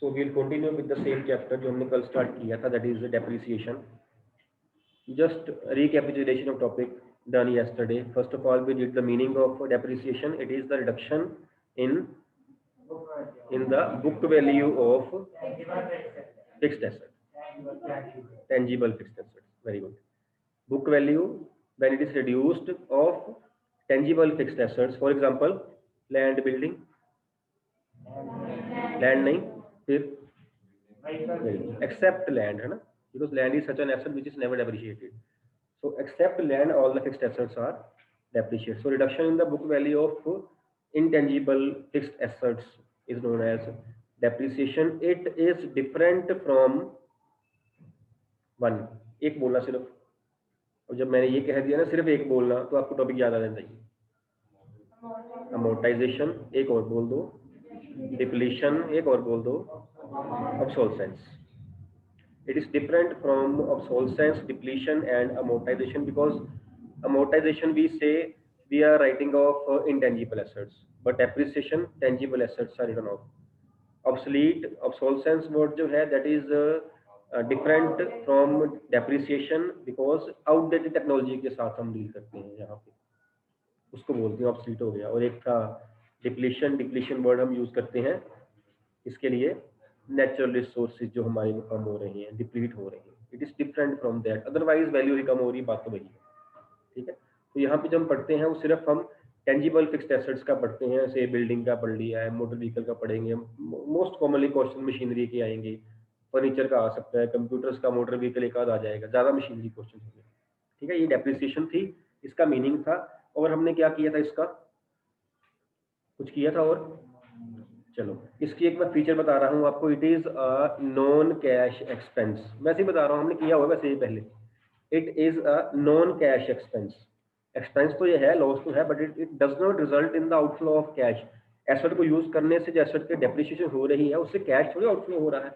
So we'll continue with the same chapter जो हमने कल start किया था, that is depreciation. Just recapitulation of topic done yesterday. First of all, we did the meaning of depreciation. It is the reduction in the book value of fixed asset, tangible fixed assets. Very good. Book value when it is reduced of tangible fixed assets. For example, land, building. Land नहीं, फिर except land है ना, because land is such an asset which is never depreciated. So except land all the fixed assets are depreciated. So reduction in the book value of intangible fixed assets is known as depreciation. It is different from one. एक बोलना सिर्फ, और जब मैंने ये कह दिया ना सिर्फ एक बोलना तो आपको टॉपिक याद आ जाना चाहिए. अमोर्टाइजेशन एक और बोल दो, डिप्लीशन एक और बोल दो, obsolescence. It is different from obsolescence, depletion and amortization, because amortization we say we are writing off intangible assets, but depreciation tangible assets are written off. Obsolete, obsolescence word जो है that is different from depreciation, because outdated technology के साथ हम deal करते हैं यहाँ पे, उसको बोलते हैं obsolete हो गया. और एक था डिप्लीशन, डिप्लीशन वर्ड हम यूज करते हैं इसके लिए नेचुरल रिसोर्सेज जो हमारे कम हो रहे हैं, डिप्लीट हो रहे हैं. It is different from that, otherwise value ही कम हो रही है, बात तो वही है. ठीक है, तो यहाँ पे जब हम पढ़ते हैं वो सिर्फ हम टेंजिबल फिक्स्ड एसेट्स का पढ़ते हैं, जैसे बिल्डिंग का पढ़ लिया है, मोटर व्हीकल का पढ़ेंगे. मोस्ट कॉमनली क्वेश्चन मशीनरी के आएंगे, फर्नीचर का आ सकता है, कंप्यूटर्स का, मोटर व्हीकल एक आध आ जाएगा, ज्यादा मशीनरी क्वेश्चन होंगे. ठीक है, ये डेप्रिसिएशन थी, इसका मीनिंग था. और हमने क्या किया था, इसका कुछ किया था. और चलो इसकी एक मैं फीचर बता रहा हूँ आपको. It is a non cash expense. वैसे ही बता रहा हूँ, हमने किया हुआ वैसे ही पहले. It is a non cash expense. Expense तो ये है, लॉस तो है, but it does not result in the outflow of cash. Asset को यूज करने से जो एसेट की डेप्रिसिएशन हो रही है उससे कैश थोड़ी आउटफ्लो हो रहा है.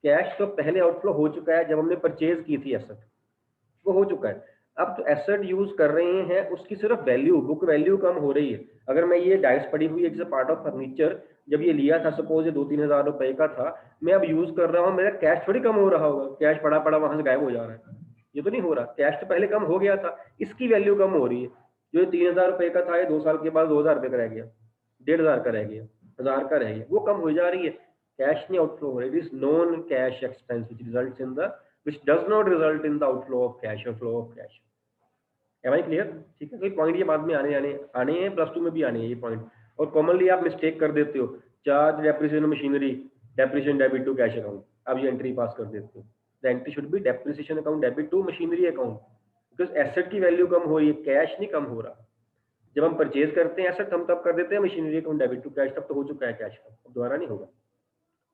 कैश तो पहले आउटफ्लो हो चुका है जब हमने परचेज की थी एसेट, वो हो चुका है. अब तो एसेट यूज कर रहे हैं, उसकी सिर्फ वैल्यू, बुक वैल्यू कम हो रही है. अगर मैं ये डाइस पड़ी हुई है पार्ट ऑफ फर्नीचर, जब ये लिया था सपोज ये 2-3 हज़ार रुपए का था, मैं अब यूज कर रहा हूँ, मेरा कैश थोड़ी कम हो रहा होगा. कैश पड़ा पड़ा वहां से गायब हो जा रहा है, ये तो नहीं हो रहा. कैश तो पहले कम हो गया था, इसकी वैल्यू कम हो रही है. जो 3,000 रुपए का था, ये 2 साल के बाद 2,000 रुपए का रह गया, 1,500 का रह गया, 1,000 का रह गया, वो कम हो जा रही है. कैश नहीं आउटफ्लो हो रही. It is non cash expense which results in the, which does not result in the outflow of cash or flow of cash. Am I clear? ठीक है, कोई पॉइंट ये बाद में आने हैं, प्लस 2 में भी आने हैं ये पॉइंट. और कॉमनली आप मिस्टेक कर देते हो, charge depreciation machinery, depreciation debit to cash account, अब ये एंट्री पास कर देते हो. The entry should be depreciation account debit to machinery account, because asset की वैल्यू कम हो रही है, कैश नहीं कम हो रहा. जब हम परचेज करते हैं एसेट, हम तब कर देते हैं machinery account debit to cash, तब तो हो चुका है कैश का, अब दोबारा नहीं होगा,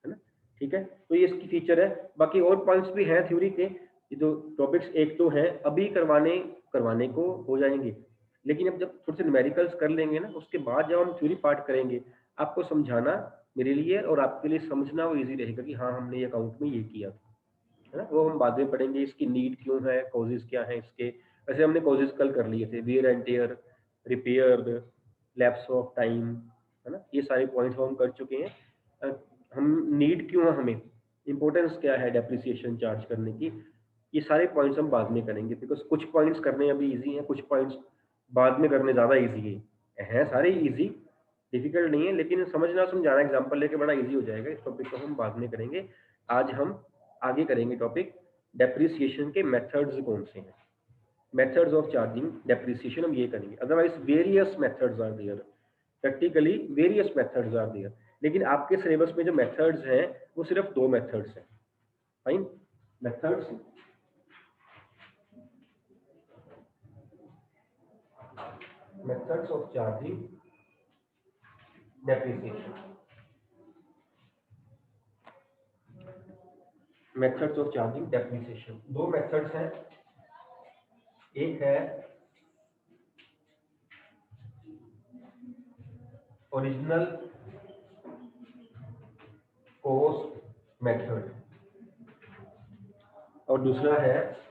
है ना. ठीक है, तो ये इसकी फीचर है. बाकी और पॉइंट्स भी हैं थ्योरी के, ये जो टॉपिक्स एक तो हैं अभी करवाने को हो जाएंगे, लेकिन अब जब थोड़े से न्यूमेरिकल्स कर लेंगे ना, उसके बाद जब हम थ्योरी पार्ट करेंगे, आपको समझाना मेरे लिए और आपके लिए समझना वो इजी रहेगा कि हाँ हमने ये अकाउंट में ये किया था, है ना. वो हम बाद में पढ़ेंगे, इसकी नीड क्यों है, कॉजेज क्या है इसके. वैसे हमने कॉजेज कल कर लिए थे, wear and tear, repair, lapse of time, है ना. ये सारे पॉइंट्स हम कर चुके हैं. हम नीड क्यों है, हमें इंपॉर्टेंस क्या है डेप्रिसिएशन चार्ज करने की, ये सारे पॉइंट्स हम बाद में करेंगे. बिकॉज कुछ पॉइंट्स करने अभी इजी हैं, कुछ पॉइंट्स बाद में करने ज़्यादा इजी हैं. सारे इजी, डिफिकल्ट नहीं है, लेकिन समझना समझाना एग्जांपल लेके बड़ा इजी हो जाएगा. इस टॉपिक को हम बाद में करेंगे. आज हम आगे करेंगे टॉपिक डेप्रिसिएशन के मेथड्स कौन से हैं, मेथड्स ऑफ चार्जिंग डेप्रिसिएशन हम ये करेंगे. Otherwise various methods are there, practically various methods are there, लेकिन आपके सिलेबस में जो मेथड्स हैं वो सिर्फ 2 मेथड्स हैं. Fine, methods of charging depreciation. Methods of charging depreciation 2 methods हैं. एक है ओरिजिनल कॉस्ट मेथड और दूसरा है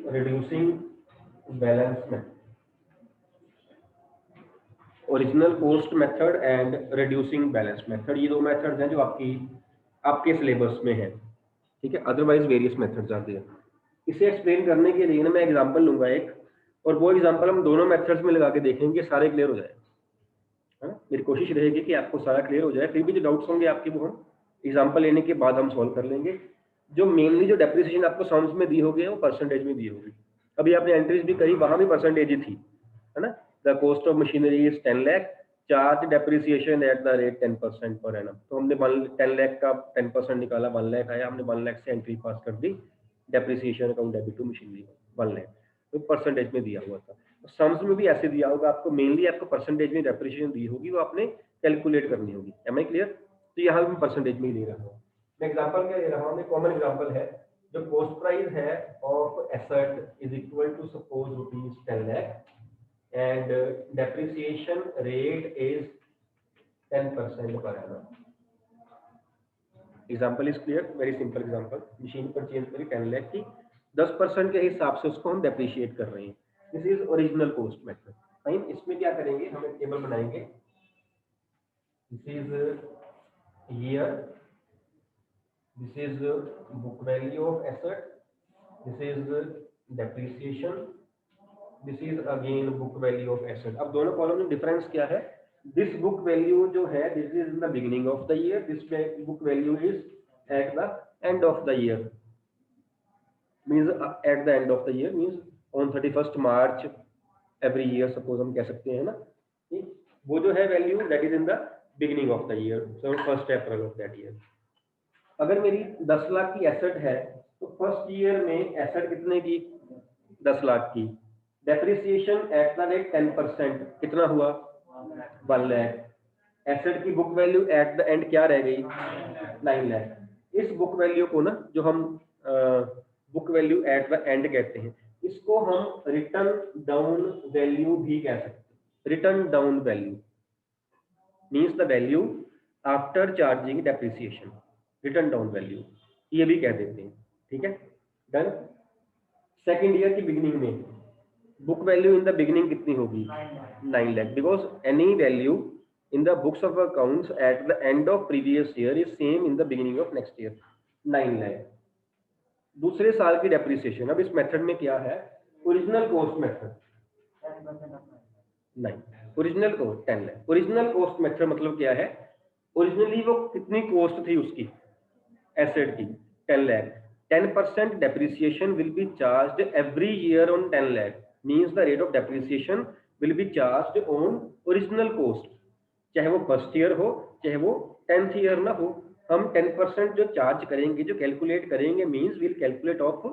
reducing balance method. Original cost method and reducing balance method, ये दो मेथड्स हैं जो आपके सिलेबस में है, ठीक है। अदरवाइज वेरियस मेथड्स आते हैं। इसे एक्सप्लेन करने के लिए ना मैं एग्जांपल लूंगा एक, और वो एग्जांपल हम दोनों मेथड्स में लगा के देखेंगे, सारे क्लियर हो जाए, है ना। मेरी कोशिश रहेगी कि आपको सारा क्लियर हो जाए, फिर भी जो डाउट्स होंगे आपके वो हम एग्जांपल लेने के बाद हम सॉल्व कर लेंगे। जो मेनली जो डेप्रिसिएशन आपको सम्स में दी होगी वो परसेंटेज में दी होगी। अभी आपने एंट्रीज भी करी, वहां भी परसेंटेज ही थी, है ना। The cost of machinery is 10 lakh, charge depreciation at the rate 10% per annum. तो हमने 10 लाख का 10% निकाला, 1 लाख आया, हमने 1 लाख से एंट्री पास कर दी, depreciation account debit to machinery 1 lakh, तो परसेंटेज में दिया हुआ था। सम्स में भी ऐसे दिया होगा आपको, मेनली आपको परसेंटेज में डेप्रिसिएशन दी होगी, वो आपने कैलकुलेट करनी होगी। Am I clear? तो यहाँ भी परसेंटेज में ही ले रहा हूँ मैं। एग्जांपल क्या ले रहा हूँ मैं, कॉमन एग्जांपल है। जो कॉस्ट प्राइस है of asset is equal to suppose ₹10 lakh and depreciation rate is 10% per annum. Example is clear, very simple example. Machine purchase करी 10 लाख की, 10% के हिसाब से उसको हम डेप्रिशिएट कर रहे हैं। This is original cost method. Fine, इसमें क्या करेंगे, हम एक टेबल बनाएंगे। This is year, this is book value of asset, this is depreciation, this is again book value of asset. अब दोनों कॉलम में डिफरेंस क्या है? दिस बुक वैल्यू जो है this is in the beginning of the year, this book value is eight the end of the year, means eight the end of the year means on 31st March every year, suppose हम कह सकते हैं ना। ठीक, वो जो है value that is in the beginning of the year, so 1 April of that year. अगर मेरी 10 लाख की एसेट है तो फर्स्ट ईयर में एसेट कितने की? 10 लाख की। डेप्रिसिएशन एट द रेट 10% कितना हुआ? 1 लाख। एसेट की book value at the and क्या रह गई? 9 लाख। इस बुक वैल्यू को ना, जो हम book value at the and कहते हैं, इसको हम रिटर्न डाउन वैल्यू भी कह सकते हैं। Return down value means the value after charging depreciation, return down value ये भी कह देते हैं, ठीक है। डन। सेकेंड ईयर की बिगिनिंग में book value in the beginning कितनी होगी? 9 lakh, because any value in the books of accounts at the end of previous year is same in the beginning of next year, 9 lakh. दूसरे साल की depreciation, अब इस method में क्या है? ओरिजिनल कॉस्ट मेथड नहीं, original cost 10 lakh. Original cost method मतलब क्या है? ओरिजिनली वो कितनी कॉस्ट थी उसकी एसेट की? 10 lakh. 10% depreciation will be charged every year on 10 lakh, means the rate of depreciation will be charged on original cost, चाहे वो फर्स्ट ईयर हो चाहे वो 10th ईयर ना हो, हम 10% जो चार्ज करेंगे, जो कैलकुलेट करेंगे, means will calculate of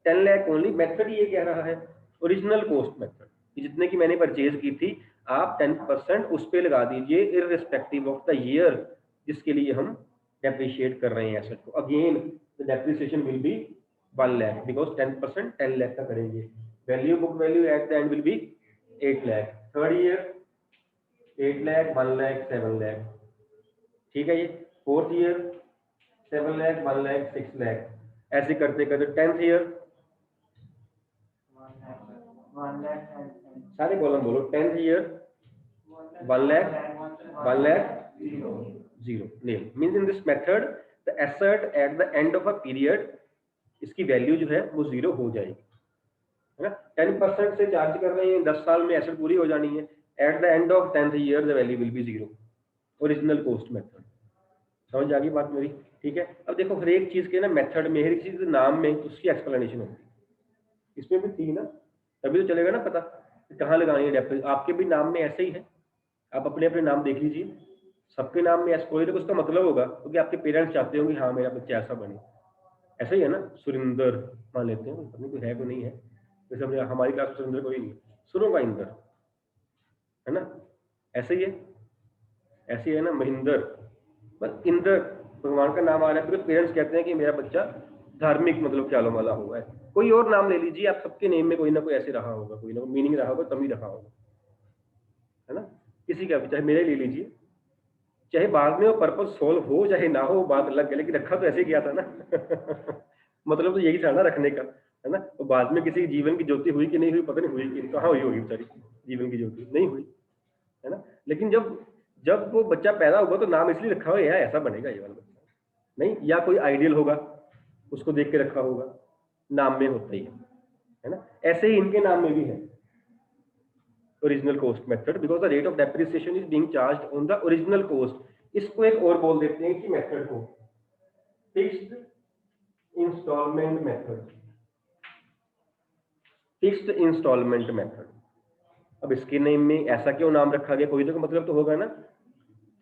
10 lakh only. Method ये कह रहा है ओरिजिनल कॉस्ट मेथड, जितने की मैंने परचेज की थी आप 10% उस पर लगा दीजिए इररिस्पेक्टिव ऑफ द ईयर जिसके लिए हम डेप्रिशिएट कर रहे हैं एसेट को। Again the depreciation will be 1 lakh, because 10% 10 lakh का करेंगे। Value book value at the and will be 8 lakh. Third year 8 lakh, 1 lakh, 7 lakh, ठीक है। ये फोर्थ ईयर 7 लाख, 1 लाख, 6 लाख, ऐसे करते करते 10th ईयर सारे कॉलम बोलो। 10th year 1 lakh, 1 lakh, 0 nail. Means in this method the asset at the end of a period, इसकी वैल्यू जो है वो 0 हो जाएगी, है ना। 10% से चार्ज कर रहे हैं, 10 साल में एसेट पूरी हो जानी है। Eight the end of 10th year the value will be 0, original cost method. समझ आ गई बात मेरी? ठीक है। अब देखो हर एक चीज के ना मेथड में, हर एक चीज नाम में उसकी एक्सप्लेनेशन होती है। इसमें भी थी ना, तभी तो चलेगा ना पता कहाँ लगानी है डेप्थ। आपके भी नाम में ऐसे ही है, आप अपने अपने नाम देख लीजिए, सबके नाम में ऐसा कोई ना कुछ का मतलब होगा, क्योंकि आपके पेरेंट्स चाहते होंगे हाँ मेरा बच्चा ऐसा बने। ऐसा ही है ना, सुरिंदर मान लेते हैं, पता नहीं कोई है कोई नहीं है, जैसे हमने हमारी क्लास में सुरिंदर कोई नहीं, सुनो का इंदर, है ना, ऐसे ही है, ऐसे ही है ना, महेंद्र। बस इंद्र भगवान का नाम आ रहा है, फिर पेरेंट्स कहते हैं कि मेरा बच्चा धार्मिक मतलब ख्यालों वाला हुआ है। कोई और नाम ले लीजिए आप, सबके नेम में कोई ना कोई ऐसे रहा होगा, कोई ना कोई मीनिंग रहा होगा, तब ही रहा होगा, है ना। किसी का भी, चाहे मेरे ले लीजिए, चाहे बाद में वो पर्पस सोल्व हो चाहे ना हो, वो बात अलग है, लेकिन रखा तो ऐसे किया था ना। मतलब तो यही था ना रखने का, है ना। तो बाद में किसी जीवन की ज्योति हुई कि नहीं हुई पता नहीं, हुई कि कहाँ हुई होगी बेचारी जीवन की ज्योति, नहीं हुई, है ना। लेकिन जब जब वो बच्चा पैदा होगा तो नाम इसलिए रखा होगा यार ऐसा बनेगा ये वाला बच्चा, नहीं, या कोई आइडियल होगा उसको देख के रखा होगा, नाम में होता ही है ना। ऐसे ही इनके नाम में भी है original cost method, because the rate of depreciation is being charged on the original cost. इसको एक और बोल देते हैं कि मेथड को fixed installment method, fixed installment method. अब इसके नेम में ऐसा क्यों नाम रखा गया, कोई तो मतलब तो होगा ना,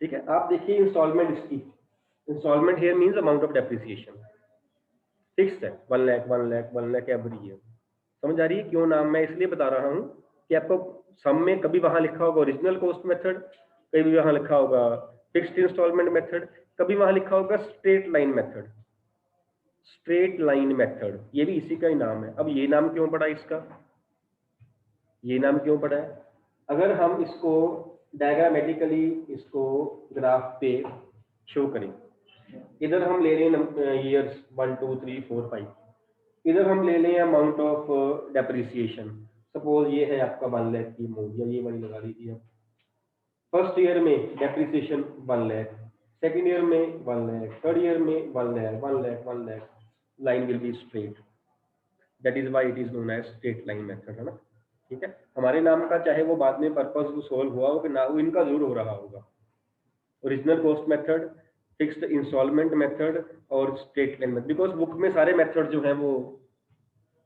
ठीक है। आप देखिए इंस्टॉलमेंट, इसकी installment here means amount of depreciation, fixed है 1 लाख 1 लाख 1 लाख एवरी ईयर। समझ आ रही है क्यों नाम मैं इसलिए बता रहा हूं कि आपको सम में कभी वहां लिखा होगा ओरिजिनल कॉस्ट मेथड, कभी वहां लिखा होगा फिक्स्ड इंस्टॉलमेंट मेथड, कभी वहां लिखा होगा straight line method, straight line method, ये भी इसी का ही नाम है। अब ये नाम क्यों पड़ा इसका, ये नाम क्यों पड़ा है, अगर हम इसको डायग्रामेटिकली इसको ग्राफ पे शो करें, इधर हम ले रहे हैं ईयर्स 1 2 3 4 5, इधर हम ले लें अमाउंट ऑफ डेप्रिसिएशन, सपोज ये है आपका 1 लाख की अमाउंट, या ये वाली लगा लीजिए आप। फर्स्ट ईयर में डेप्रिसिएशन 1 लाख, सेकंड ईयर में 1 लाख, थर्ड ईयर में 1 lakh 1 lakh 1 lakh, line will be straight, that is why it is known as straight line method, है ना। ठीक है, हमारे नाम का चाहे वो बाद में पर्पस सोल्व हुआ हो कि ना हो, इनका जरूर हो रहा होगा original cost method, fixed installment method और straight line method, because book में सारे मेथड जो हैं वो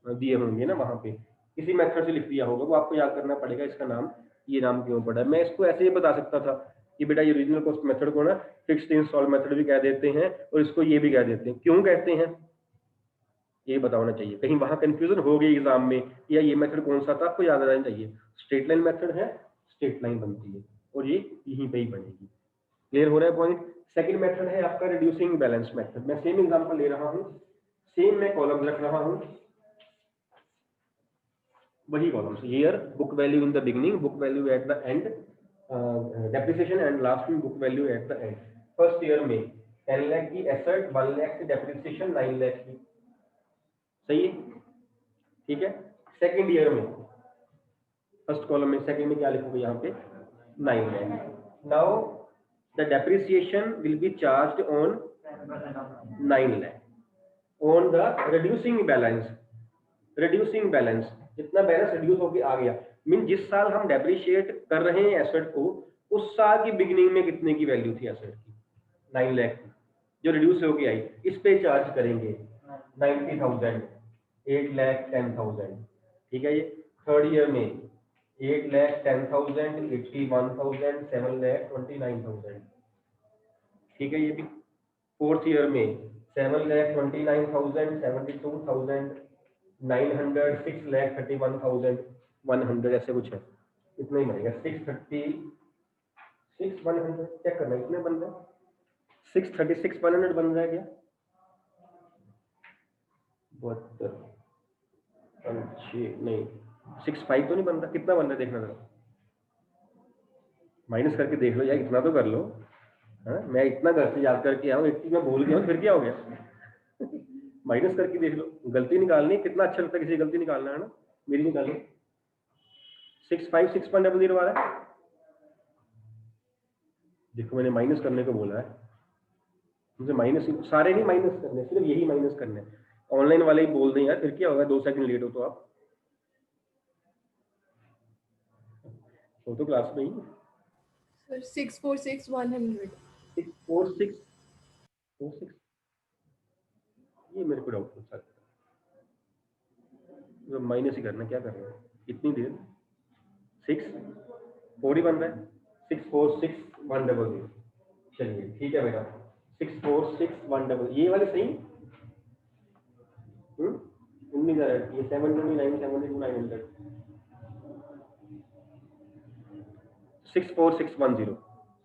दिए होंगे ना, वहां पे किसी मेथड से लिख दिया होगा, वो आपको याद करना पड़ेगा इसका नाम, ये नाम क्यों पड़ा है। मैं इसको ऐसे ही बता सकता था कि बेटा ये ओरिजिनल कॉस्ट मेथड को ना फिक्स्ड इंस्टॉल मेथड भी कह देते हैं और इसको ये भी कह देते हैं, क्यों कहते हैं ये बताना चाहिए, कहीं वहां कंफ्यूजन हो गई एग्जाम में, या ये मेथड कौन सा था आपको याद आना चाहिए। स्ट्रेट लाइन मेथड है, स्ट्रेट लाइन बनती है और ये यहीं पे ही बनेगी। क्लियर हो रहा है पॉइंट। सेकंड मेथड है आपका रिड्यूसिंग बैलेंस मेथड, मैं सेम एग्जांपल ले रहा हूं, सेम मैं कॉलम रख रहा हूं, वही columns, year, book value in the beginning, book value at the end, depreciation and last में book value at the end. First year में 10 लाख की एसेट, 1 लाख की डेप्रिसिएशन, 9 लाख की, सही है, ठीक है। सेकंड ईयर में फर्स्ट कॉलम में, सेकंड में क्या लिखोगे यहाँ पे 9 lakh. Now the depreciation will be charged on 9 lakh on the reducing balance, reducing balance, जितना बैलेंस रिड्यूस होके आ गया, मीन जिस साल हम डेप्रिशिएट कर रहे हैं एसेट को, उस साल की बिगिनिंग में कितने की वैल्यू थी एसेट की, 9 लाख की, जो रिड्यूस होके आई, इस पे चार्ज करेंगे 90,000, 8,10,000, ठीक है। ये थर्ड ईयर में 8,10,000, 81,000, 7,29,000, ठीक है। ये भी फोर्थ ईयर में 7,29,000, 72,000, 900, 6,31,100, ऐसे कुछ है, इतना ही बनेगा। 636,100 चेक करना, इतने बन रहे 636,100 बन रहा है क्या, 72 नहीं 65 तो नहीं बन रहा, कितना बन रहा है देखना जरा, माइनस करके देख लो यार, इतना तो कर लो, है। मैं इतना घर से याद करके आऊँ, 80 में भूल गया, फिर क्या हो गया माइनस करके देख लो, गलती निकालनी, कितना अच्छा लगता है किसी गलती निकालना, है ना, मेरी निकालो। 656.00 आ रहा है, देखो मैंने माइनस करने को बोला है, मुझे माइनस सारे नहीं माइनस करने, सिर्फ यही माइनस करने, ऑनलाइन वाले ही बोल दें यार, फिर क्या होगा, 2 सेकंड लेट हो तो आप हो तो क्लास में ही। सर 646,100, 64646, ये मेरे को डाउट होता है, माइनस ही करना, क्या करना है इतनी देर, 6 4 ही बन रहा है, 646,100, चलिए ठीक है बेटा, 646,100, ये वाले सही, उन्नीस ये 729, 72,900, 64610,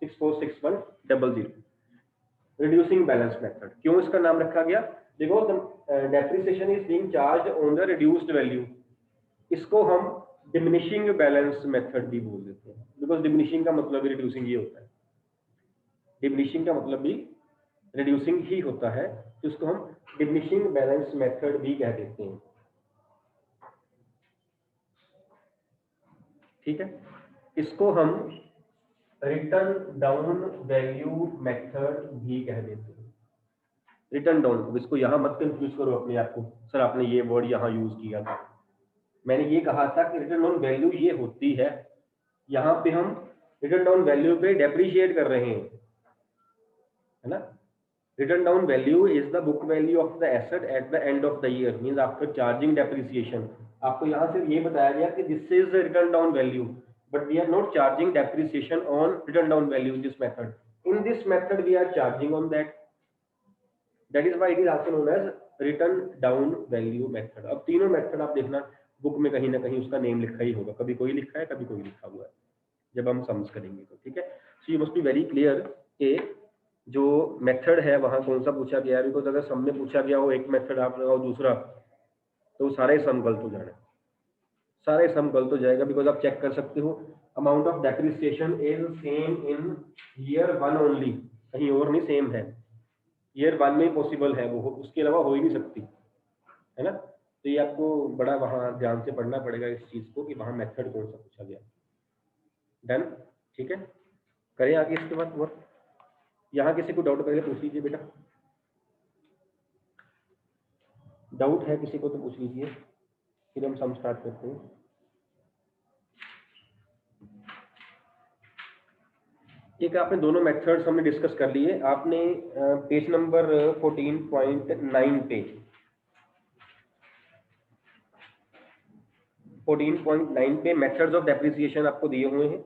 646,100, रिड्यूसिंग बैलेंस मेथड। क्यों इसका नाम रखा गया, because depreciation is being charged on the reduced value, इसको हम डिमिनिशिंग बैलेंस मेथड भी बोल देते हैं, बिकॉज डिमिनिशिंग का मतलब भी रिड्यूसिंग ही होता है, डिमिनिशिंग का मतलब भी रिड्यूसिंग ही होता है, तो इसको हम डिमिनिशिंग बैलेंस मेथड भी कह देते हैं, ठीक है। इसको हम रिटर्न डाउन वैल्यू मेथड भी कह देते हैं। रिटर्न डाउन, अब इसको यहाँ मत कंफ्यूज करो अपने आप को, सर आपने ये वर्ड यहाँ यूज किया था। मैंने ये कहा था कि रिटर्न डाउन वैल्यू ये होती है, यहाँ पे हम रिटर्न डाउन वैल्यू पे डेप्रिशिएट कर रहे हैं, है ना। Written down value is the book value of the asset at the end of the year, means after charging depreciation. आपको यहाँ से ये बताया गया कि this is written down value, but we are not charging depreciation on written down value in this method. In this method we are charging on that, that is why it is also known as written down value method. अब तीनों method आप देखना book में कहीं ना कहीं उसका name लिखा ही होगा, कभी कोई लिखा है कभी कोई लिखा हुआ है, जब हम सम्स करेंगे तो, ठीक है। So you must be very clear कि जो मेथड है वहां कौन सा पूछा गया है, बिकॉज अगर सम में पूछा गया हो एक मेथड आप लगाओ दूसरा, तो सारे सम गलत हो जाना, सारे सम गलत हो जाएगा। बिकॉज आप चेक कर सकते हो amount of depreciation is same in year 1 only, कहीं और नहीं सेम है, ईयर 1 में पॉसिबल है वो, उसके अलावा हो ही नहीं सकती, है ना। तो ये आपको बड़ा वहां ध्यान से पढ़ना पड़ेगा इस चीज को कि वहां मेथड कौन सा पूछा गया। डन, ठीक है। करें आगे इसके बाद वर्क। यहाँ किसी को डाउट करेगा पूछ लीजिए बेटा, डाउट है किसी को तो पूछ लीजिए, फिर हम सम स्टार्ट करते हैं। एक आपने दोनों मेथड्स हमने डिस्कस कर लिए। आपने पेज नंबर 14.9 पे 14.9 पे मेथड्स ऑफ डेप्रिसिएशन आपको दिए हुए हैं।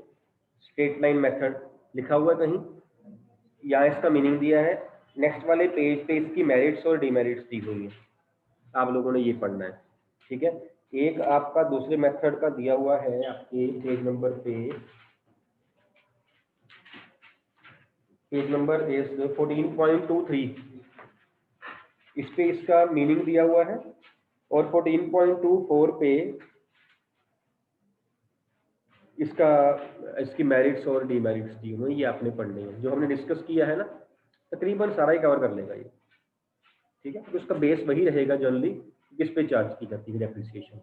स्ट्रेट लाइन मेथड लिखा हुआ है कहीं, यहाँ इसका मीनिंग दिया है। नेक्स्ट वाले पेज पे इसकी मेरिट्स और डिमेरिट्स दी हुई है, आप लोगों ने ये पढ़ना है, ठीक है। एक आपका दूसरे मेथड का दिया हुआ है आपके पेज नंबर इज 14.23, इस पे इसका मीनिंग दिया हुआ है, और 14.24 पे इसकी मेरिट्स और डिमेरिट्स दी हुई, ये आपने पढ़नी है। जो हमने डिस्कस किया है ना तकरीबन सारा ही कवर कर लेगा ये, ठीक है। तो उसका बेस वही रहेगा जनरली किस पे चार्ज की जाती है डेप्रिसिएशन,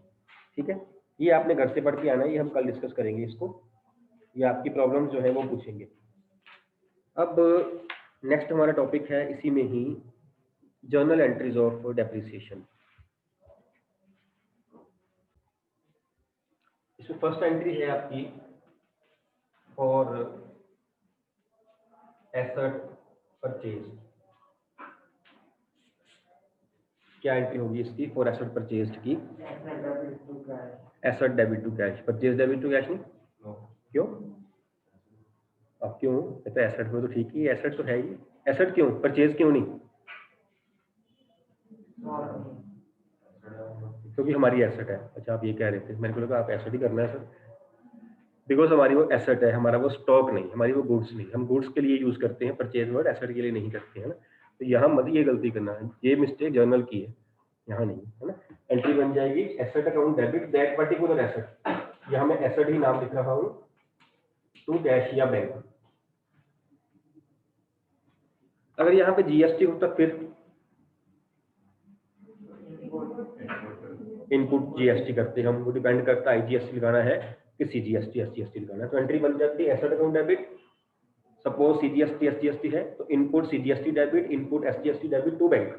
ठीक है। ये आपने घर से पढ़ के आना है, ये हम कल डिस्कस करेंगे इसको, ये आपकी प्रॉब्लम जो है वो पूछेंगे। अब नेक्स्ट हमारा टॉपिक है इसी में ही, जर्नल एंट्रीज ऑफ डेप्रिसिएशन। इसमें फर्स्ट एंट्री है आपकी फॉर एसेट परचेज। क्या एंट्री होगी इसकी फॉर एसेट परचेज की? Asset debit to cash, purchase debit to cash नहीं, क्यों? अब क्यों? तो एसेट में तो ठीक ही, एसेट तो है ही, एसेट क्यों, परचेज क्यों नहीं? क्योंकि हमारी एसेट है। अच्छा आप ये कह रहे थे, मेरे को लगा आप एसेट ही करना है सर, बिकॉज हमारी वो एसेट है, हमारा वो स्टॉक नहीं, हमारी वो गुड्स नहीं, हम गुड्स के लिए यूज करते हैं परचेज वर्ड, एसेट के लिए नहीं करते हैं ना। तो यहाँ मत ये गलती करना है, ये मिस्टेक जर्नल की है, यहाँ नहीं, है ना। एंट्री बन जाएगी asset account debit that particular asset, यहाँ मैं एसेट ही नाम लिख रहा हूँ, टू कैश या बैंक। अगर यहाँ पे जीएसटी होता फिर इनपुट जीएसटी करते हम, वो डिपेंड करता है आईजीएसटी लगाना है कि सीजीएसटी एसजीएसटी लगाना है। तो एंट्री बन जाती है asset account debit, suppose CGST SGST है तो input CGST debit, input SGST debit to bank,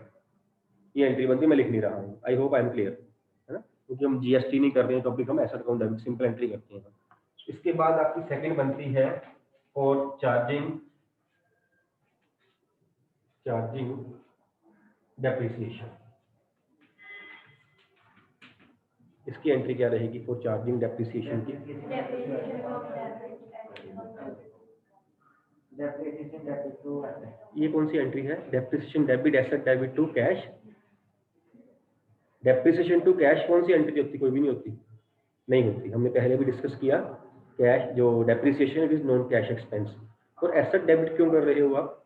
ये एंट्री बनती है। मैं लिख नहीं रहा हूँ, I hope I am clear, है ना, क्योंकि हम जीएसटी नहीं कर रहे हैं टॉपिक, हम asset account debit simple entry करते हैं। इसके बाद आपकी सेकंड बनती है फॉर चार्जिंग डेप्रिसिएशन। इसकी एंट्री क्या रहेगी फॉर चार्जिंग डेप्रिसिएशन की? ये कौन सी एंट्री है? Depreciation debit asset debit to cash. Depreciation to cash कौन सी एंट्री होती? कोई भी नहीं होती, नहीं होती, हमने पहले भी डिस्कस किया। कैश जो depreciation it is non cash expense. और एसेट डेबिट क्यों कर रहे हो आप?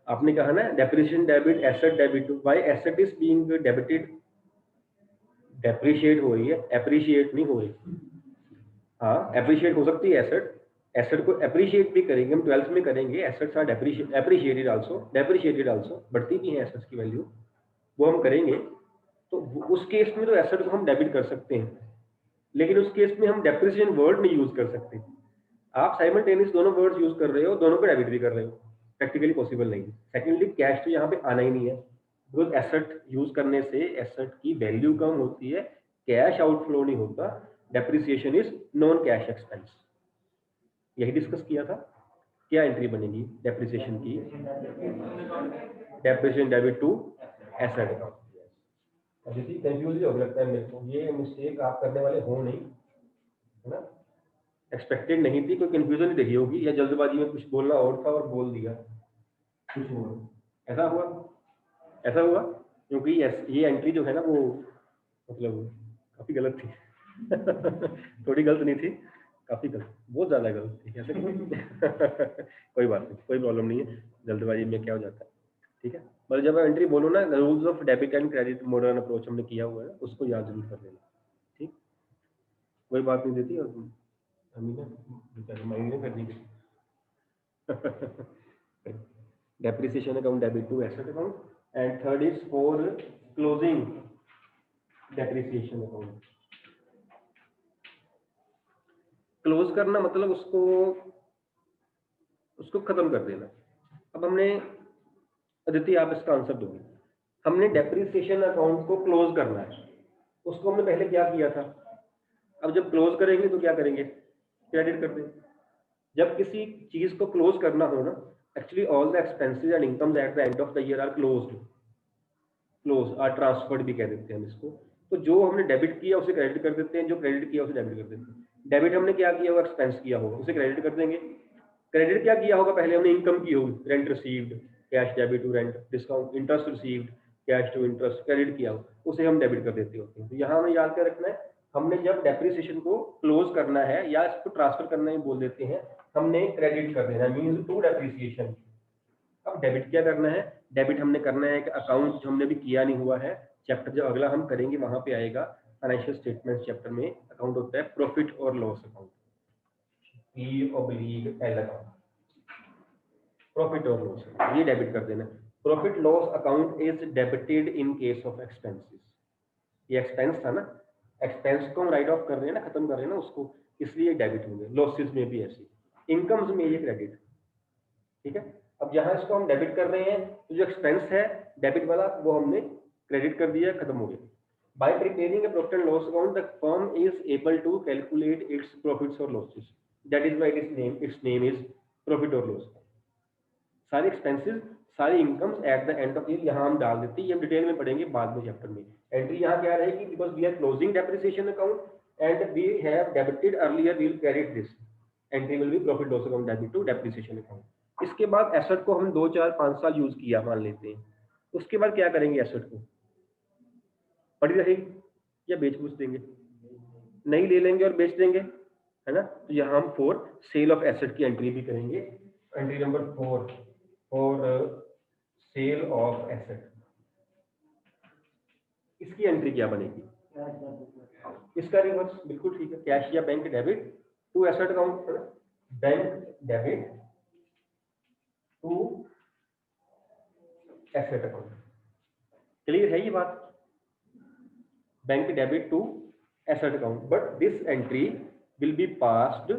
आपने कहा ना depreciation debit asset debit to, why asset is being debited? Depreciate हो रही है, एप्रिशिएट नहीं हो रही। हाँ एप्रिशिएट हो सकती है एसेट, एसेट को एप्रिशिएट भी करेंगे हम, 12th में करेंगे। एसेट्स आर एप्रिशिएटेड आल्सो, बढ़ती भी है एसेट्स की वैल्यू, वो हम करेंगे। तो उस केस में तो एसेट को हम डेबिट कर सकते हैं, लेकिन उस केस में हम डेप्रिसिएशन वर्ड नहीं यूज कर सकते। आप साइमल्टेनियस दोनों वर्ड्स यूज कर रहे हो, दोनों पे डेबिट भी कर रहे हो, प्रैक्टिकली पॉसिबल नहीं है। सेकेंडली कैश तो यहाँ पे आना ही नहीं है, बिकॉज एसेट यूज करने से एसेट की वैल्यू कम होती है, कैश आउटफ्लो नहीं होता। Depreciation is non cash expense, यही डिस्कस किया था। क्या एंट्री बनेगी डेप्रिसिएशन की? Depreciation debit to asset account. Aditi confuse ही हो लगता है मेरे को, ये मिस्टेक आप करने वाले हो नहीं, है ना? एक्सपेक्टेड नहीं थी, कोई कंफ्यूजन ही रही होगी, या जल्दबाजी में कुछ बोलना और था और बोल दिया कुछ और, ऐसा हुआ? ऐसा हुआ क्योंकि ये एंट्री जो है ना वो मतलब काफी गलत थी। थोड़ी गलत नहीं थी, काफी गलत, बहुत ज्यादा गलत थी ऐसे। कोई बात नहीं, कोई प्रॉब्लम नहीं है, जल्दबाजी में क्या हो जाता है, ठीक है। मतलब जब एंट्री बोलो ना, rules of debit and credit modern approach हमने किया हुआ है, उसको याद जरूर कर लेना, ठीक। कोई बात नहीं देती, और हमें ना बेचारे माइंड नहीं करनी कुछ। Depreciation account debit to asset account, and third is for closing depreciation account. Close करना मतलब उसको उसको खत्म कर देना। अब हमने, अदिति आप इसका आंसर दोगे, हमने डेप्रिसिएशन अकाउंट को क्लोज करना है, उसको हमने पहले क्या किया था? अब जब क्लोज करेंगे तो क्या करेंगे? क्रेडिट कर देंगे। जब किसी चीज को क्लोज करना हो ना, actually all the expenses and incomes at the end of the year are closed, close or transferred भी कह देते हैं हम इसको। तो जो हमने डेबिट किया उसे क्रेडिट कर देते हैं, जो क्रेडिट किया उसे डेबिट कर देते हैं। डेबिट हमने क्या किया होगा? एक्सपेंस किया होगा, उसे क्रेडिट कर देंगे। क्रेडिट क्या किया होगा? पहले हमने इनकम की होगी, rent received, cash debit to rent, discount interest received, cash to interest, credit किया होगा, उसे हम डेबिट कर देते होते हैं। तो यहाँ हमें याद क्या रखना है, हमने जब डेप्रिसिएशन को क्लोज करना है या इसको ट्रांसफर करना ही बोल देते हैं, हमने क्रेडिट कर देना, मीन्स टू डेप्रिसिएशन। अब डेबिट क्या करना है? डेबिट हमने करना है एक अकाउंट जो हमने भी किया नहीं हुआ है, चैप्टर जो अगला हम करेंगे वहां पे आएगा, फाइनेंशियल स्टेटमेंट चैप्टर में अकाउंट होता है प्रॉफिट और loss account, P/L account, profit और लॉस, ये डेबिट कर देना। Profit loss account is debited in case of expenses. ये एक्सपेंस था ना, एक्सपेंस को हम राइट ऑफ कर रहे हैं ना, खत्म कर रहे हैं ना उसको, इसलिए डेबिट होंगे। लॉसेस में भी ऐसे, इनकम्स में ये क्रेडिट, ठीक है। अब यहाँ इसको हम डेबिट कर रहे हैं, तो जो एक्सपेंस है डेबिट वाला वो हमने क्रेडिट कर दिया, खत्म हो गया। Bye preparing a profit and loss account, the firm is able to calculate its profits or losses. That is why its name is profit or loss. सारे एक्सपेंसेस, सारी incomes at the end of year यहाँ हम डाल देते हैं, ये हम detail में पढ़ेंगे बाद में चैप्टर में। एंट्री यहाँ क्या रहेगी? Because we are closing depreciation account and we have debited earlier, we will credit this, entry will be profit loss account debit to depreciation account. इसके बाद एसेट को हम 2 4 5 साल यूज किया मान लेते हैं, उसके बाद क्या करेंगे? एसेट को पड़ी रहेगी या बेच बूच देंगे? नहीं, ले लेंगे और बेच देंगे, है ना। तो यहाँ हम फॉर सेल ऑफ एसेट की एंट्री भी करेंगे, entry number 4 for sale of asset. इसकी एंट्री क्या बनेगी? इसका रिवर्स, बिल्कुल ठीक है, कैश या bank debit to asset account, bank debit to asset account. Clear है ये बात? Bank debit to asset account, but this entry will be passed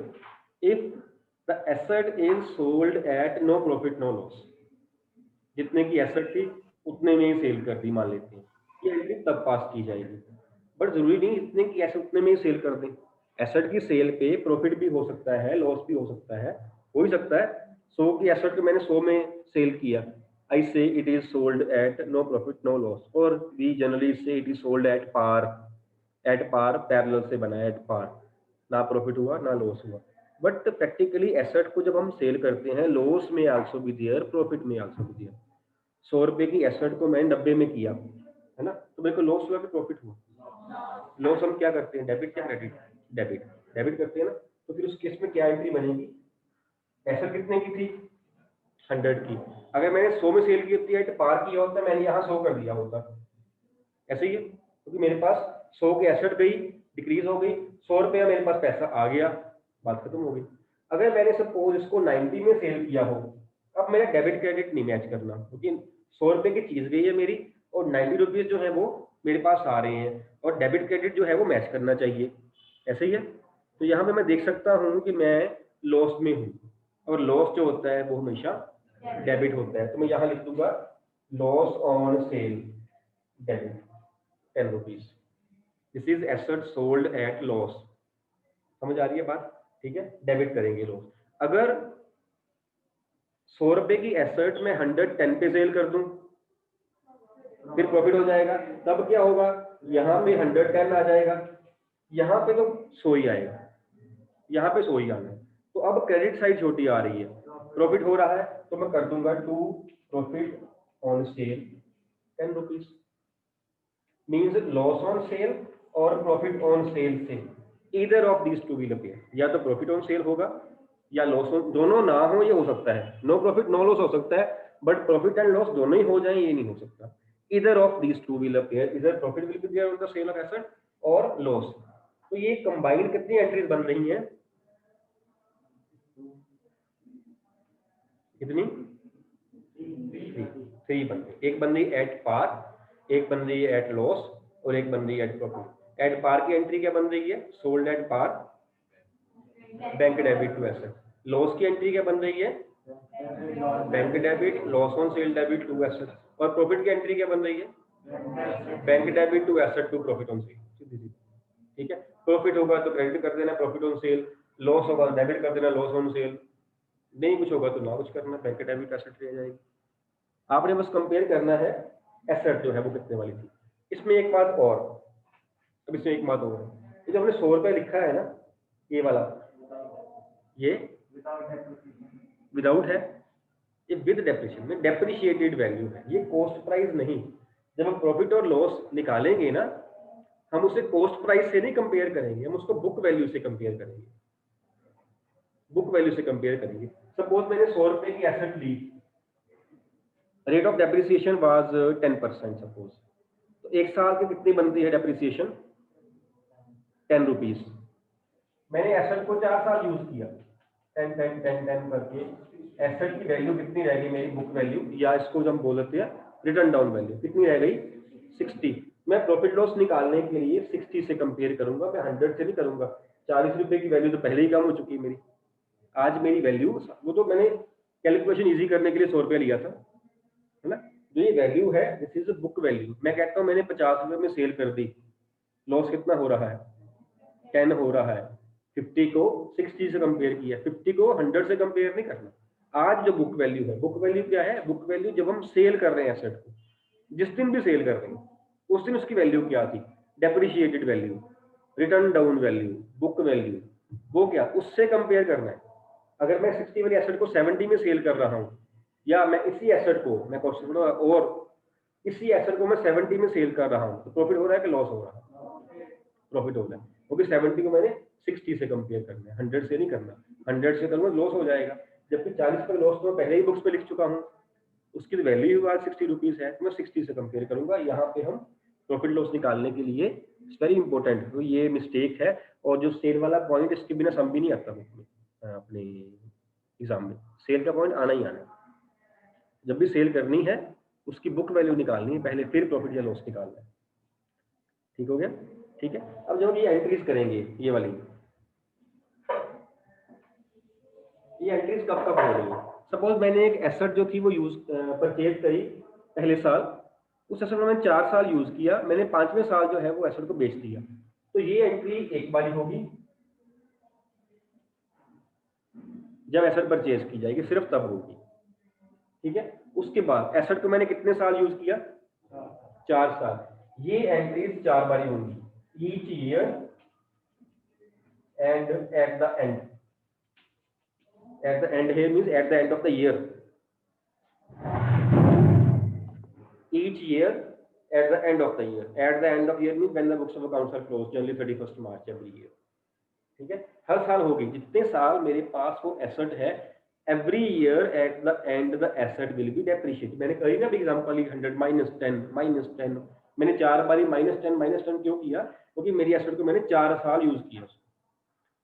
if the asset is sold at no profit no loss. जितने की asset थी उतने में ही cell कर दी मान लेते हैं, ये एंट्री तब पास की जाएगी। बट जरूरी नहीं इतने की एसेट उतने में ही सेल कर दें, एसेट की सेल पे प्रॉफिट भी हो सकता है, लॉस भी हो सकता है, हो ही सकता है। 100 की एसेट को मैंने 100 में सेल किया, I say it is sold at no profit no loss, और we generally say it is sold at par, at par parallel से बना है, एट पार, ना प्रॉफिट हुआ ना लॉस हुआ। बट प्रैक्टिकली एसेट को जब हम सेल करते हैं, लॉस में आल्सो बी देयर, प्रॉफिट में आल्सो बी देयर। 100 रुपए की एसेट को मैंने 90 में किया, है ना, तो मेरे को लॉस हुआ कि प्रॉफिट हुआ? लॉस हम क्या करते हैं, डेबिट या क्रेडिट? डेबिट, डेबिट करते हैं ना। तो फिर उस केस में क्या एंट्री बनेगी? एसेट कितने की थी? 100 की। अगर मैंने 100 में सेल की होती है, पार किया होता, मैंने यहाँ 100 कर दिया होता, ऐसे ही है, क्योंकि मेरे पास 100 की एसेट गई, डिक्रीज हो गई, 100 रुपया मेरे पास पैसा आ गया, बात खत्म हो गई। अगर मैंने सपोज इसको 90 में सेल किया हो, अब मेरा डेबिट क्रेडिट नहीं मैच करना, क्योंकि 100 रुपए की चीज गई है मेरी और 90 रुपीज जो है वो मेरे पास आ रहे हैं, और डेबिट क्रेडिट जो है वो मैच करना चाहिए, ऐसे ही है। तो यहाँ पे मैं देख सकता हूँ कि मैं लॉस में हूँ, और लॉस जो होता है वो हमेशा डेबिट होता है। तो मैं यहाँ लिख दूंगा loss on sale debit 10 rupees. This is asset sold at loss. समझ आ रही है बात? ठीक है, डेबिट करेंगे लॉस। अगर 100 रुपए की एसेट में 110 पे सेल कर दूं फिर प्रॉफिट हो जाएगा। तब क्या होगा, यहाँ पे 110 आ जाएगा, यहाँ पे तो 100 ही आएगा, यहाँ पे 100 ही आना है। तो अब क्रेडिट साइड छोटी आ रही है, प्रॉफिट हो रहा है, तो मैं कर दूंगा to profit on sale 10 rupees. Means loss on sale और प्रॉफिट ऑन सेल से either of these two will appear. या तो प्रॉफिट ऑन सेल होगा या लॉस ऑन, दोनों ना हो ये हो सकता है, नो प्रॉफिट नो लॉस हो सकता है, बट प्रॉफिट एंड लॉस दोनों ही हो जाए ये नहीं हो सकता। Either of these two will appear, either profit will be there on the sale of asset और लॉस। तो ये कंबाइंड कितनी एंट्रीज बन रही हैं, कितनी? थ्री बन रही। एक बन रही एट पार, एक बन रही है एट लॉस, और एक बन रही है एट प्रॉफिट। एट पार की एंट्री क्या बन रही है, sold at par bank debit to asset. Loss की एंट्री क्या बन रही है, bank debit loss on sale debit to asset. और प्रॉफिट की एंट्री क्या बन रही है, bank debit to asset to profit on sale. ठीक है, प्रॉफिट होगा तो क्रेडिट कर देना प्रॉफिट ऑन सेल, लॉस होगा डेबिट कर देना लॉस ऑन सेल, नहीं कुछ होगा तो ना कुछ करना, बैंक डेबिट एसेट रह जाएगी। आपने बस कंपेयर करना है एसेट जो है वो कितने वाली थी। इसमें एक बात और, अब इसमें एक बात और है, ये जो हमने 100 रुपये लिखा है ना, ये वाला, ये विदाउट है, ये विद डेप्रिशिएशन में डेप्रिशिएटेड वैल्यू है, ये कॉस्ट प्राइस नहीं। जब हम प्रॉफिट और लॉस निकालेंगे ना, हम उसे कॉस्ट प्राइस से नहीं कंपेयर करेंगे, हम उसको बुक वैल्यू से कंपेयर करेंगे, बुक वैल्यू से कंपेयर करेंगे। सपोज मैंने 100 रुपए की एसेट ली, rate of depreciation was 10% suppose, तो एक साल की कितनी बनती है डेप्रिसिएशन, 10 रुपीज। मैंने एसेट को 4 साल यूज किया, 10 10 10 10 करके एसेट की वैल्यू कितनी रह गई मेरी बुक वैल्यू, या इसको जो हम बोलते हैं रिटर्न डाउन वैल्यू, कितनी रह गई 60। मैं प्रॉफिट लॉस निकालने के लिए 60 से कंपेयर करूंगा, मैं 100 से नहीं करूंगा। 40 रुपए की वैल्यू तो पहले ही कम हो चुकी है मेरी। आज मेरी वैल्यू, वो तो मैंने कैलकुलेशन इजी करने के लिए 100 रुपया लिया था, है ना। जो ये वैल्यू है दिस इज बुक वैल्यू। मैं कहता हूँ मैंने 50 रुपए में सेल कर दी, लॉस कितना हो रहा है, 10 हो रहा है। 50 को 60 से कंपेयर किया, 50 को 100 से कंपेयर नहीं करना। आज जो बुक वैल्यू है, बुक वैल्यू क्या है, बुक वैल्यू जब हम सेल कर रहे हैं एसेट को, जिस दिन भी सेल कर रहे हैं उस दिन उसकी वैल्यू क्या थी, depreciated value, return down value, book value, वो क्या उससे कंपेयर करना है। अगर मैं 60 वाली एसेट को 70 में सेल कर रहा हूँ, या मैं इसी एसेट को, मैं क्वेश्चन और इसी एसेट को मैं 70 में सेल कर रहा हूँ, तो प्रॉफिट हो रहा है कि लॉस हो रहा है, प्रॉफिट हो रहा है, क्योंकि 70 को मैंने 60 से कंपेयर करना है, 100 से नहीं करना। 100 से करूंगा लॉस हो जाएगा, जबकि 40 का लॉस तो मैं पहले ही बुक्स पे लिख चुका हूँ, उसकी तो वैल्यू ही आज 60 रुपीज है, तो मैं 60 से कंपेयर करूंगा। यहाँ पे हम प्रॉफिट लॉस निकालने के लिए वेरी इंपॉर्टेंट, तो ये मिस्टेक है। और जो सेल वाला पॉइंट, इसके बिना सम भी नहीं आता बुक में, अपने एग्जाम में सेल का पॉइंट आना ही आना है। जब भी सेल करनी है उसकी बुक वैल्यू निकालनी है पहले, फिर प्रॉफिट या लॉस निकालना है। ठीक हो गया? ठीक है, अब जब ये एंट्रीज करेंगे, ये वाली ये एंट्रीज कब कब हो रही है। सपोज मैंने एक एसेट जो थी वो यूज परचेज करी पहले साल, उस एसेट को मैंने 4 साल यूज किया, मैंने 5वें साल जो है वो एसेट को बेच दिया, तो ये एंट्री एक बारी होगी जब एसेट परचेज की जाएगी, सिर्फ तब होगी। ठीक है, उसके बाद एसेट को मैंने कितने साल यूज किया, 4 साल, ये एंट्रीज 4 बारी होंगी, each year and eight the and. At the end here means at the end of the year. Each year at the end of the year. At the end of year means when the books of accounts are closed, generally 31st March every year. ठीक है, हर साल होगी, जितने साल मेरे पास वो asset है, every year eight the and the asset will be depreciate. मैंने कही ना एग्जांपल 100 -10 मैंने 4 बारी -10 क्यों किया, क्योंकि मेरी एसेट को मैंने 4 साल यूज किया।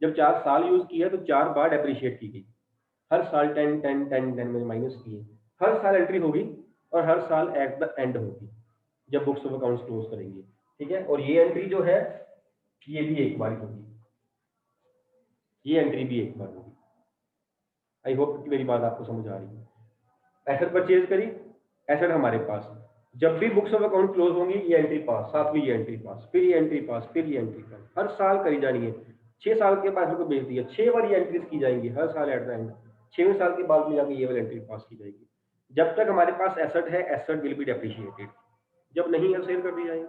जब 4 साल यूज किया तो 4 बार डेप्रिशिएट की गई, हर साल 10 10 10 10 में माइनस किए, हर साल एंट्री होगी और हर साल एट द एंड होगी जब बुक्स ऑफ अकाउंट्स क्लोज करेंगे। ठीक है, और ये एंट्री जो है ये भी एक बार होगी, ये एंट्री भी एक बार होगी। आई होप कि मेरी बात आपको समझ आ रही है। एसेट परचेज करी, एसेट हमारे पास, जब भी बुक्स ऑफ अकाउंट क्लोज होंगी ये एंट्री पास, साथ में ये एंट्री पास, फिर ये एंट्री पास, फिर ये एंट्री पास, हर साल करी जानी है। 6 साल के बाद को बेच दिया, 6 बार ये एंट्रीज की जाएंगी हर साल एट द एंड, 6वें साल के बाद में जाके ये वाली एंट्री पास की जाएगी। जब तक हमारे पास एसेट है एसेट विल बी डेप्रिशिएटेड, जब नहीं है सेल कर दी जाएगी।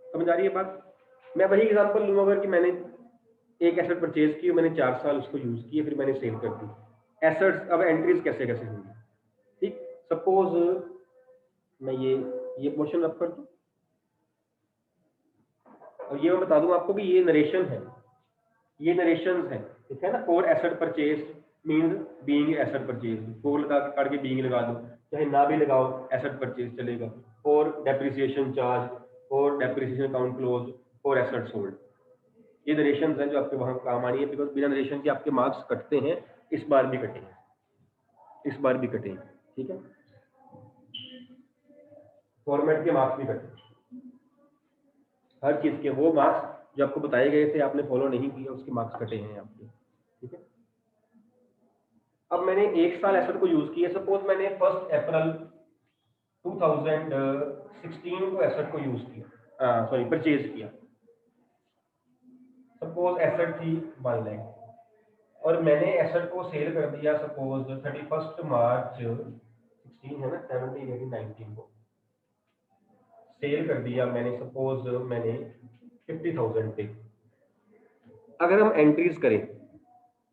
समझ आ रही है बात? मैं वही एग्जांपल लूंगा अगर कि मैंने एक एसेट परचेज की, मैंने 4 साल उसको यूज किया, फिर मैंने सेल कर दी, एसेट्स अब एंट्रीज कैसे कैसे होंगी। ठीक, सपोज मैं ये पोर्शन रख कर दूं और ये मैं बता दूं आपको कि ये नरेशन है, ये नरेशंस है, ठीक है ना। For asset purchase means being asset purchase, for लगा के काट के बीइंग लगा दो, चाहे ना भी लगाओ एसेट परचेज चलेगा। For depreciation charge, for depreciation account close, for asset sold, ये नरेशंस हैं जो आपके वहां काम आनी है, बिकॉज बिना नरेशन के आपके मार्क्स कटते हैं, इस बार भी कटे हैं, इस बार भी कटे हैं, ठीक है, फॉर्मेट के मार्क्स भी कटे, हर चीज के वो मार्क्स जो आपको बताए गए थे आपने फॉलो नहीं किया, उसके मार्क्स कटे हैं आपके, ठीक है। अब मैंने 1 साल एसेट को यूज किया, सपोज मैंने 1 अप्रैल 2016 को एसेट को यूज किया, सॉरी परचेज किया, सपोज एसेट थी 1 लाख और मैंने एसेट को सेल कर दिया सपोज 31 मार्च 16 है ना, 17 18 19 को सेल कर दिया मैंने, सपोज मैंने 50,000 पे। अगर हम एंट्रीज करें,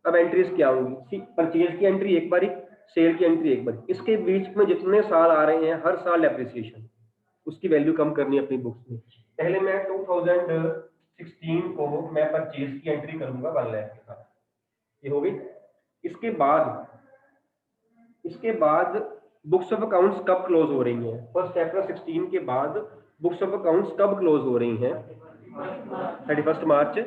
अब एंट्रीज क्या होंगी, परचेज की एंट्री एक बारी, सेल की एंट्री एक बारी, इसके बीच में जितने साल आ रहे हैं हर साल डेप्रिसिएशन, उसकी वैल्यू कम करनी है अपनी बुक्स में। पहले मैं 2016 को मैं परचेज की एंट्री करूंगा 1 लाख के साथ, ये हो गई। इसके बाद बुक्स ऑफ अकाउंट्स कब क्लोज हो रही हैं, 1 अप्रैल 16 के बाद बुक्स ऑफ अकाउंट्स कब क्लोज हो रही हैं, 31 मार्च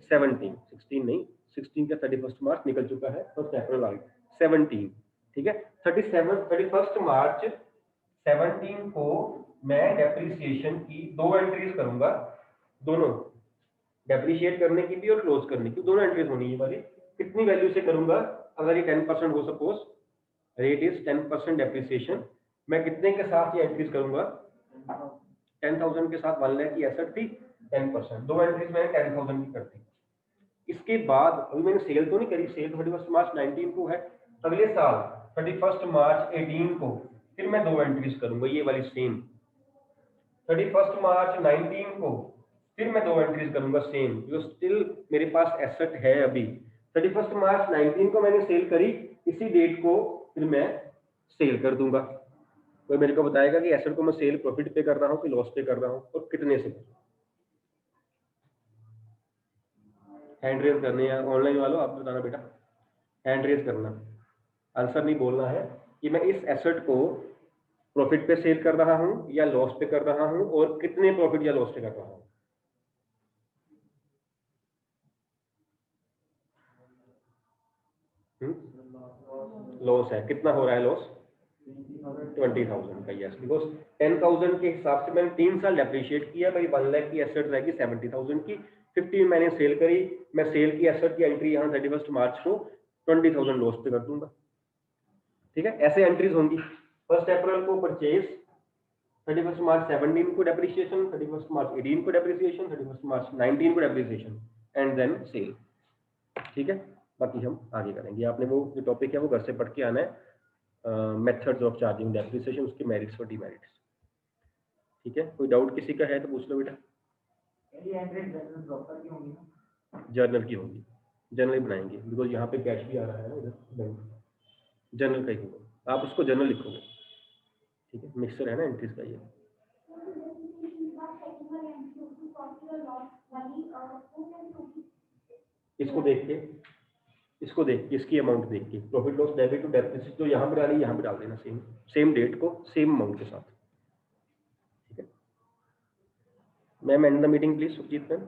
17, 16 नहीं, 16 का 31 मार्च निकल चुका है, 1 अप्रैल आ गई 17, ठीक है। 31 मार्च 17 को मैं डेप्रिसिएशन की 2 एंट्रीज करूंगा, दोनों डेप्रिशिएट करने की भी और क्लोज करने की, दोनों एंट्रीज होनी है वाली। कितनी वैल्यू से करूंगा, अगर ये 10% हो, सपोज रेट इज 10% डेप्रिसिएशन, मैं कितने के साथ ये एंट्रीज करूंगा, 10,000 के साथ 1 लाख की एसेट थी, 10%, 2 एंट्रीज मैंने 10,000 की कर दी। इसके बाद अभी मैंने सेल तो नहीं करी, सेल 31 मार्च 19 को है, अगले साल 31 मार्च 18 को फिर मैं 2 एंट्रीज करूंगा ये वाली सेम, 31 मार्च 19 को फिर मैं 2 एंट्रीज करूंगा सेम, जो स्टिल मेरे पास एसेट है अभी। 31 मार्च 19 को मैंने सेल करी, इसी डेट को फिर मैं सेल कर दूंगा। कोई मेरे को बताएगा कि एसेट को मैं सेल प्रॉफिट पे कर रहा हूँ कि लॉस पे कर रहा हूँ और कितने से। हैंड रेज करने हैं ऑनलाइन वालों, आप बताना बेटा, हैंड रेज करना, आंसर नहीं बोलना है कि मैं इस एसेट को प्रॉफिट पे सेल कर रहा हूं या लॉस पे कर रहा हूं और कितने प्रॉफिट या लॉस पे कर रहा हूं। लॉस है, कितना हो रहा है लॉस, 20,000 का, यस, बिकॉज 10,000 के हिसाब से मैंने 3 साल डेप्रिशिएट किया, भाई 1 लाख की एसेट रहेगी 70,000 की, 50 मैंने सेल करी, मैं सेल की एसेट की एंट्री यहाँ 31 मार्च को 20,000 लॉस पे कर दूंगा, ठीक है। ऐसे एंट्रीज होंगी, 1 अप्रैल को परचेज, 31 मार्च 17 को डेप्रिसिएशन, 31 मार्च 18 को डेप्रिसिएशन, 31 मार्च 19 को डेप्रिसिएशन एंड देन सेल, ठीक है। बाकी हम आगे करेंगे, आपने वो जो टॉपिक है वो घर से पढ़ के आना है, मेथड्स ऑफ चार्जिंग डेप्रिसिएशन, उसके मेरिट्स और डिमेरिट्स, ठीक है। कोई डाउट किसी का है तो पूछ लो बेटा। जर्नल की होगी, जर्नल बनाएंगे बिकॉज यहाँ पे कैश भी आ रहा है ना इधर बैंक, जर्नल का ही होगा, आप उसको जर्नल लिखोगे, ठीक है। मिक्सचर है ना एंट्रीज का ये। इसको देख के इसकी अमाउंट देख के profit loss debit to depreciate जो यहाँ पे डाली यहाँ पे डाल देना, सेम डेट को सेम अमाउंट के साथ, ठीक है। Ma'am end the meeting please, Sukhjeet ma'am.